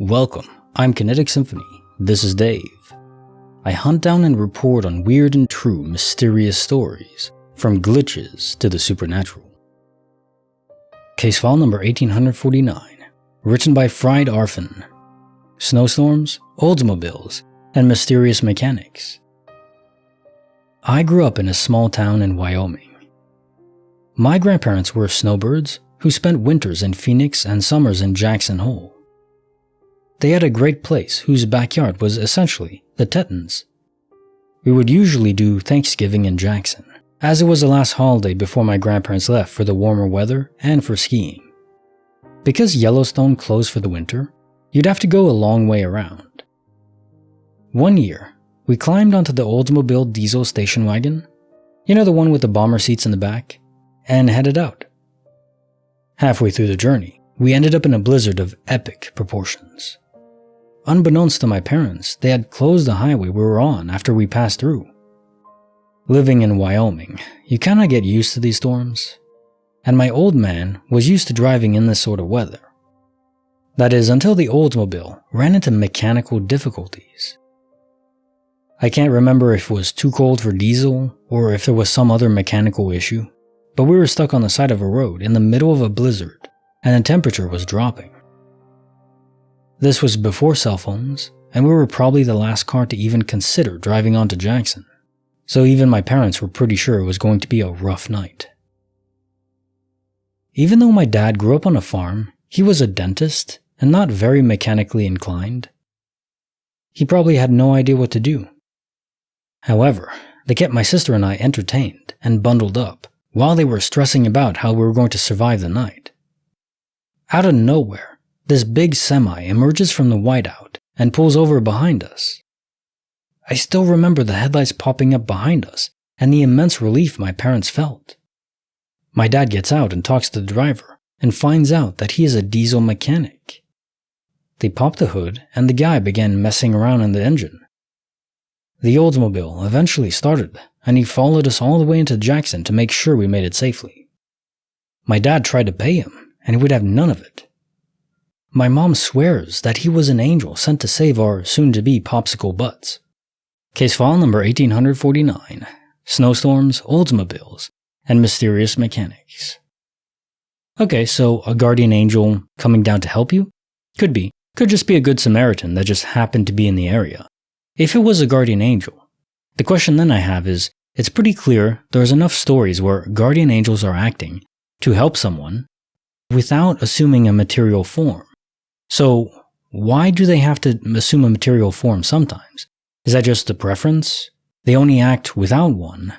Welcome, I'm Kinetic Symphony. This is Dave. I hunt down and report on weird and true mysterious stories, from glitches to the supernatural. Case file number 1849, written by Friedrfn. Snowstorms, Oldsmobiles, and mysterious mechanics. I grew up in a small town in Wyoming. My grandparents were snowbirds who spent winters in Phoenix and summers in Jackson Hole. They had a great place whose backyard was essentially the Tetons. We would usually do Thanksgiving in Jackson, as it was the last holiday before my grandparents left for the warmer weather and for skiing. Because Yellowstone closed for the winter, you'd have to go a long way around. One year, we climbed onto the Oldsmobile diesel station wagon, you know, the one with the bomber seats in the back, and headed out. Halfway through the journey, we ended up in a blizzard of epic proportions. Unbeknownst to my parents, they had closed the highway we were on after we passed through. Living in Wyoming, you kinda get used to these storms, and my old man was used to driving in this sort of weather. That is, until the Oldsmobile ran into mechanical difficulties. I can't remember if it was too cold for diesel or if there was some other mechanical issue, but we were stuck on the side of a road in the middle of a blizzard and the temperature was dropping. This was before cell phones, and we were probably the last car to even consider driving on to Jackson, so even my parents were pretty sure it was going to be a rough night. Even though my dad grew up on a farm, he was a dentist and not very mechanically inclined. He probably had no idea what to do. However, they kept my sister and I entertained and bundled up while they were stressing about how we were going to survive the night. Out of nowhere, this big semi emerges from the whiteout and pulls over behind us. I still remember the headlights popping up behind us and the immense relief my parents felt. My dad gets out and talks to the driver and finds out that he is a diesel mechanic. They pop the hood and the guy began messing around in the engine. The Oldsmobile eventually started and he followed us all the way into Jackson to make sure we made it safely. My dad tried to pay him and he would have none of it. My mom swears that he was an angel sent to save our soon-to-be popsicle butts. Case file number 1849, Snowstorms, Oldsmobiles, and mysterious mechanics. Okay, so a guardian angel coming down to help you? Could be. Could just be a good Samaritan that just happened to be in the area. If it was a guardian angel, the question then I have is, it's pretty clear there's enough stories where guardian angels are acting to help someone without assuming a material form. So, why do they have to assume a material form sometimes? Is that just a preference? They only act without one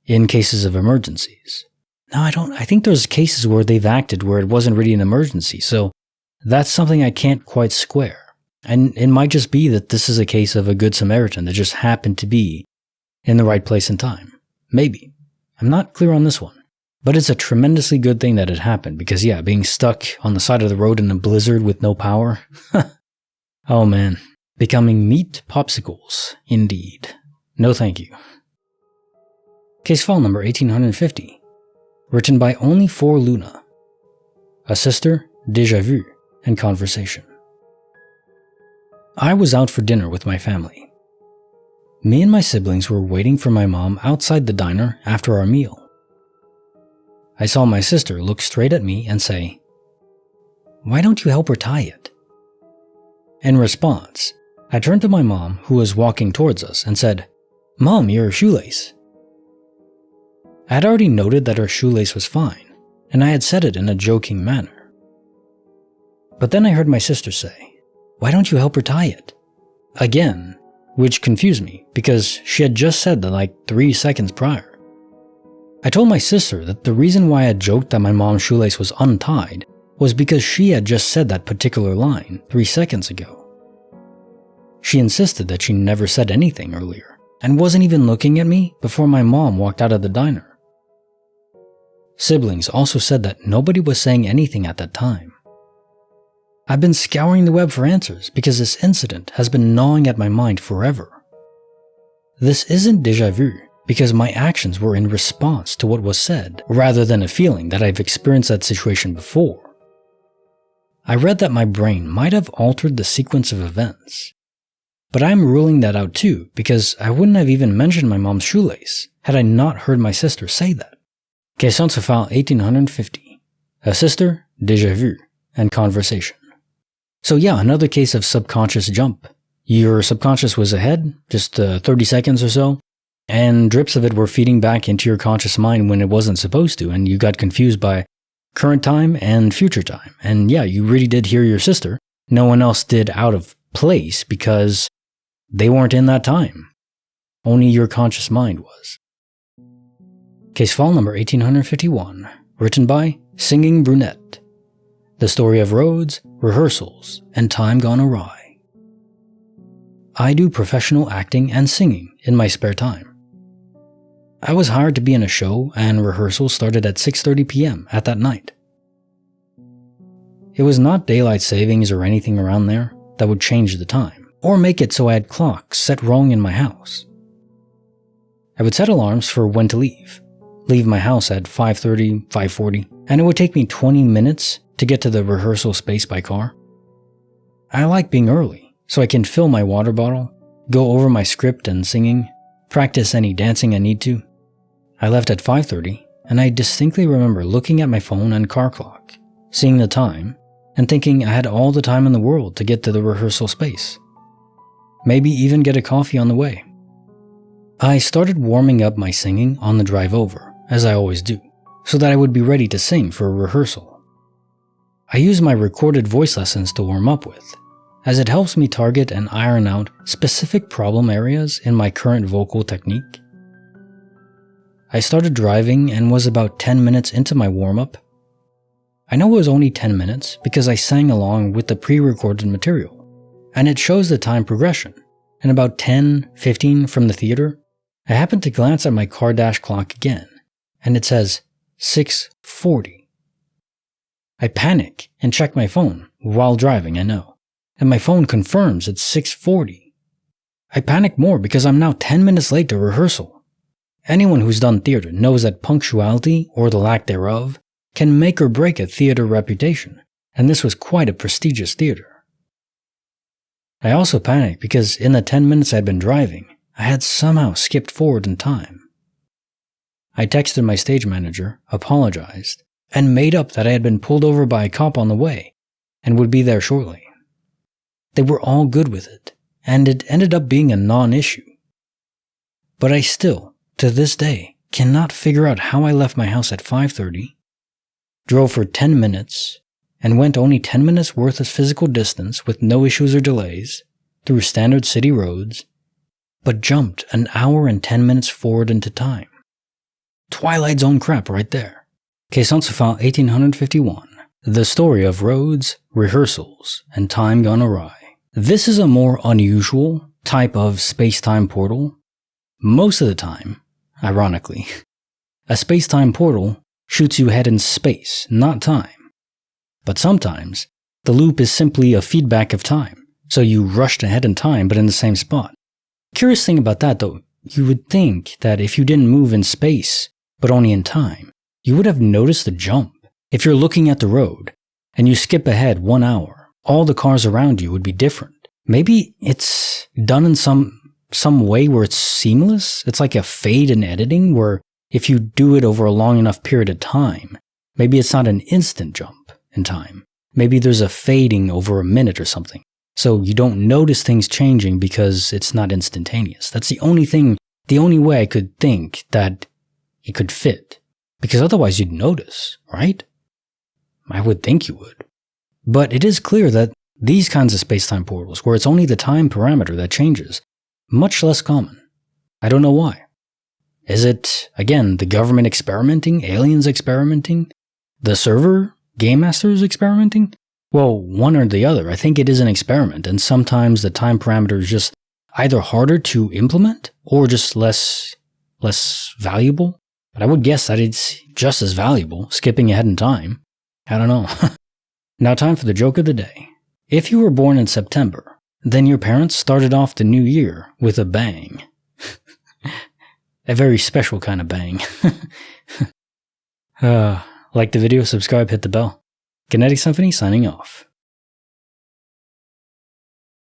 in cases of emergencies. No, I think there's cases where they've acted where it wasn't really an emergency, so that's something I can't quite square. And it might just be that this is a case of a good Samaritan that just happened to be in the right place and time. Maybe. I'm not clear on this one. But it's a tremendously good thing that it happened because, yeah, being stuck on the side of the road in a blizzard with no power. Oh man, becoming meat popsicles, indeed. No thank you. Case file number 1850, written by Only for Luna. A sister, Déjà, and conversation. I was out for dinner with my family. Me and my siblings were waiting for my mom outside the diner after our meal. I saw my sister look straight at me and say, "Why don't you help her tie it?" In response, I turned to my mom, who was walking towards us, and said, "Mom, your shoelace." I had already noted that her shoelace was fine, and I had said it in a joking manner. But then I heard my sister say, "Why don't you help her tie it?" Again, which confused me because she had just said that like 3 seconds prior. I told my sister that the reason why I had joked that my mom's shoelace was untied was because she had just said that particular line 3 seconds ago. She insisted that she never said anything earlier and wasn't even looking at me before my mom walked out of the diner. Siblings also said that nobody was saying anything at that time. I've been scouring the web for answers because this incident has been gnawing at my mind forever. This isn't déjà vu, because my actions were in response to what was said, rather than a feeling that I've experienced that situation before. I read that my brain might have altered the sequence of events. But I'm ruling that out too, because I wouldn't have even mentioned my mom's shoelace had I not heard my sister say that. Question sur file 1850. A sister, déjà vu, and conversation. So yeah, another case of subconscious jump. Your subconscious was ahead, just 30 seconds or so, and drips of it were feeding back into your conscious mind when it wasn't supposed to, and you got confused by current time and future time. And yeah, you really did hear your sister. No one else did out of place because they weren't in that time. Only your conscious mind was. Case file number 1851, written by Singing Brunette. The story of roads, rehearsals, and time gone awry. I do professional acting and singing in my spare time. I was hired to be in a show, and rehearsals started at 6:30 p.m. at that night. It was not daylight savings or anything around there that would change the time, or make it so I had clocks set wrong in my house. I would set alarms for when to leave my house at 5:30, 5:40, and it would take me 20 minutes to get to the rehearsal space by car. I like being early, so I can fill my water bottle, go over my script and singing, practice any dancing I need to. I left at 5:30, and I distinctly remember looking at my phone and car clock, seeing the time, and thinking I had all the time in the world to get to the rehearsal space. Maybe even get a coffee on the way. I started warming up my singing on the drive over, as I always do, so that I would be ready to sing for a rehearsal. I use my recorded voice lessons to warm up with, as it helps me target and iron out specific problem areas in my current vocal technique. I started driving and was about 10 minutes into my warm-up. I know it was only 10 minutes because I sang along with the pre-recorded material, and it shows the time progression. And about 10:15 from the theater, I happened to glance at my car dash clock again, and it says 6:40. I panic and check my phone while driving, I know, and my phone confirms it's 6:40. I panic more because I'm now 10 minutes late to rehearsal. Anyone who's done theater knows that punctuality, or the lack thereof, can make or break a theater reputation, and this was quite a prestigious theater. I also panicked because in the 10 minutes I'd been driving, I had somehow skipped forward in time. I texted my stage manager, apologized, and made up that I had been pulled over by a cop on the way and would be there shortly. They were all good with it, and it ended up being a non-issue. But I still, to this day, cannot figure out how I left my house at 5:30, drove for 10 minutes, and went only 10 minutes worth of physical distance with no issues or delays through standard city roads, but jumped an hour and 10 minutes forward into time. Twilight Zone crap right there. Question sur file 1851. The story of roads, rehearsals, and time gone awry. This is a more unusual type of space-time portal. Most of the time, ironically, a space-time portal shoots you ahead in space, not time. But sometimes, the loop is simply a feedback of time, so you rushed ahead in time but in the same spot. Curious thing about that though, you would think that if you didn't move in space, but only in time, you would have noticed the jump. If you're looking at the road, and you skip ahead 1 hour, all the cars around you would be different. Maybe it's done in some way where it's seamless. It's like a fade in editing where if you do it over a long enough period of time, maybe it's not an instant jump in time. Maybe there's a fading over a minute or something. So you don't notice things changing because it's not instantaneous. That's the only way I could think that it could fit. Because otherwise you'd notice, right? I would think you would. But it is clear that these kinds of space-time portals, where it's only the time parameter that changes, much less common. I don't know why. Is it, again, the government experimenting, aliens experimenting, the server, game masters experimenting? Well, one or the other. I think it is an experiment, and sometimes the time parameter is just either harder to implement or just less valuable. But I would guess that it's just as valuable, skipping ahead in time. I don't know. Now time for the joke of the day. If you were born in September, then your parents started off the new year with a bang. A very special kind of bang. Like the video, subscribe, hit the bell. Kinetic Symphony signing off.